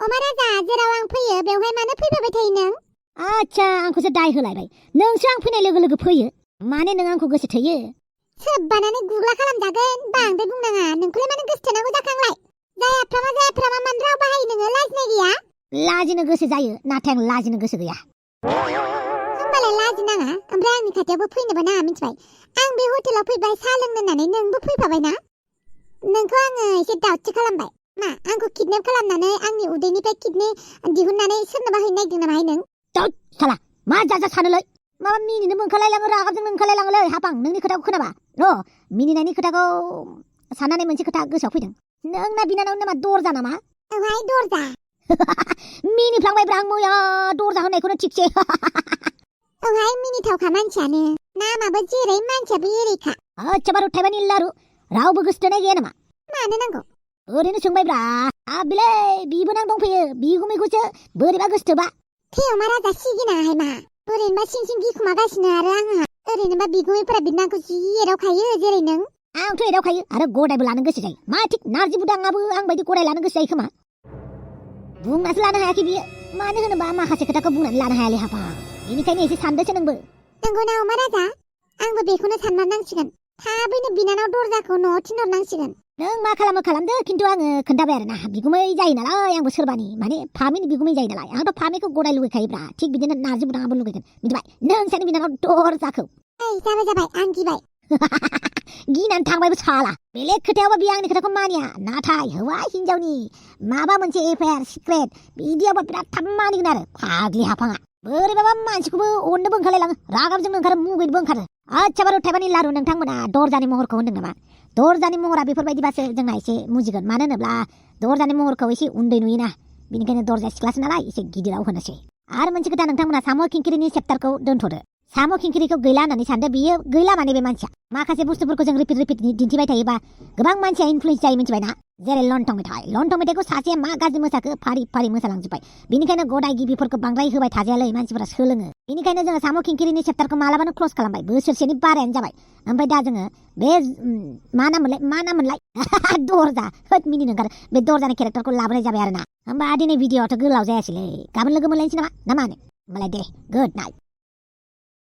अमा राजा जेराव आं फैयो बेवहाय मानो फैफाबाय थायो नों? आच्छा आंखौसो दाय होलायबाय। नोंसो आं फैनाय लोगो लोगो फैयो। माने नों आंखौ गोसो थोयो? सोब्बानानै गुग्ला खालामजागोन। बांद्राय बुंनाङा। नोंखौलाय मानो गोसो थोनांगौ जाखांलाय? जायाफ्रामा मानो राव बाहायो नोङो? लाजिनाय गैया? लाजिनो गोसो जायो, नाथाय आं लाजिनो गोसो गैया। होमबालाय लाजिनाङा। ओमफ्राय आंनि खाथियावबो फैनोबो नाङा मिथिबाय? आं बे हटेलाव फैबाय साहा लोंनो होननानै नोंबो फैफाबाय ना? नोंखौ आङो एसे दाउटसो खालामबाय। मा आंखौ किडनेप खालामनानै आंनि उदैनिफ्राय किडनि दिहुननानै सोरनोबा हैनो नागिरदों नामा नों? दाउट साला मा जाजा सानोलै? माबा मिनिनोबो ओंखारलायलाङो, रागाजोंनो ओंखारलायलाङोलै हापां। नोंनि खोथाखौ खोनाबा र' मिनिनायनि खोथाखौ साननानै मोनसे खोथा गोसोआव फैदों। नोंना बिनानावनि नामा दरजा नामा? औहाय दरजा। मिनिफ्लांबायब्रा आं मैया दरजा होननायखौनो थिगसे। औहाय मिनिथावखा मानसियानो। नामाबो जेरै मानसियाबो एरैखा। आच्छा बारु थाइबानि लारु रावबो गोसोथोनाय गैया नामा? मानो नांगौ? ओरैनो सोंबायब्रा। बिलै बिबोनां दंफैयो, बिगुमैखौसो बोरैबा गोसोथोबा। थै अमा राजा सिगिनाङाहाय मा? ओरैनोबा सिं सिं गिखुमागासिनो आरो आंहा। ओरैनोबा बिगुमैफोरा बिनांखौ जि एदावखायो जेरै नों। आंथ' एदावखायो आरो गदायबो लानो गोसो जायो। मा थिग नारजि बुदाङाबो आंबायदि गदाय लानो गोसो जायो खोमा। बुंनासो लानो हायाखै बियो। मानो होनोबा माखासे खोथाखौ बुंनानै लानो हायालै हापा। बेनिखायनो एसे सानदोसो नोंबो। नंगौना अमा राजा? आंबो बेखौनो सानना नांसिगोन। थाबैनो बिनानाव दरजाखौ न'आव थिनहरनांसिगोन। नों मा खालामो खालामदो, खिन्थु आङो खोन्थाबाय आरोना। बिगुमै जायो नालाय आंबो सोरबानि माने फामिनि बिगुमै जायो नालाय। आंथ' फामिखौ गदाय लुगैखायोब्रा। थिग बिदिनो नारजि बुदाङाबो लुगैगोन मिथिबाय? नोंसानि बिनानाव दरजाखौ। जाबाय आं गिबाय। गिनानै थांबायबो साला। बेलेग खोथायावबा बियो आंनि खोथाखौ मानिया, नाथाय हौवा हिनजावनि माबा मोनसे एफेयार सिक्रेट बिदियावबा बिराद थाब मानिगोन आरो फाग्लि हाफाङा। बोरैबाबा मानसिखौबो अननोबो ओंखारलायलाङो, रागाजोंनो ओंखारो, मुगैनोबो ओंखारो। आच्छा बारु थाइबानि लारु नोंथांमोना दरजानि महरखौ होनदों नामा? दरजानि महरा बेफोरबायदिबासो जोंना एसे मुजिगोन। मानो होनोब्ला दरजानि महरखौ एसे उन्दै नुयोना, बेनिखायनो दरजाया सिख्लासो नालाय एसे गिदिराव होनोसै। आरो मोनसे खोथा, नोंथांमोना साम' खिंखिरिनि चेप्टारखौ दोनथ'दो। साम' खिंखिरिखौ गैला होननानै सानदो, बियो गैला माने बे मानसिया। माखासे बुस्थुफोरखौ जों रिपिट दिन्थिबाय थायोबा गोबां मानसिया इनफ्लुयेन्स जायो मिथिबाय ना? जेरै लन्थं मेथाइखौ सासेया मा गाज्रि मोसाखो फारि फारि मोसालांजोब्बाय। बेनिखायनो गदाय गिबिफोरखौ बांद्राय होबाय थाजायालै, मानसिफोरा सोलोङो। बेनिखायनो जोङो साम' खिंखिरिनि चेप्टारखौ मालाबानो क्लस खालामबाय, बोसोरसेनि बारायानो जाबाय। ओमफ्राय दा जोङो बे मा नाममोनलाय दरजा होद मिनिनो ओंखारो। बे दरजानि केरेक्टारखौ लाबोनाय जाबाय आरोना। होमबा दिनै भिडिअ'आथ' गोलाव जायासैलै, गाबोन लोगो मोनलायनोसै नामा? ना मा होनो? होमबालाय दे, गुड नाइट।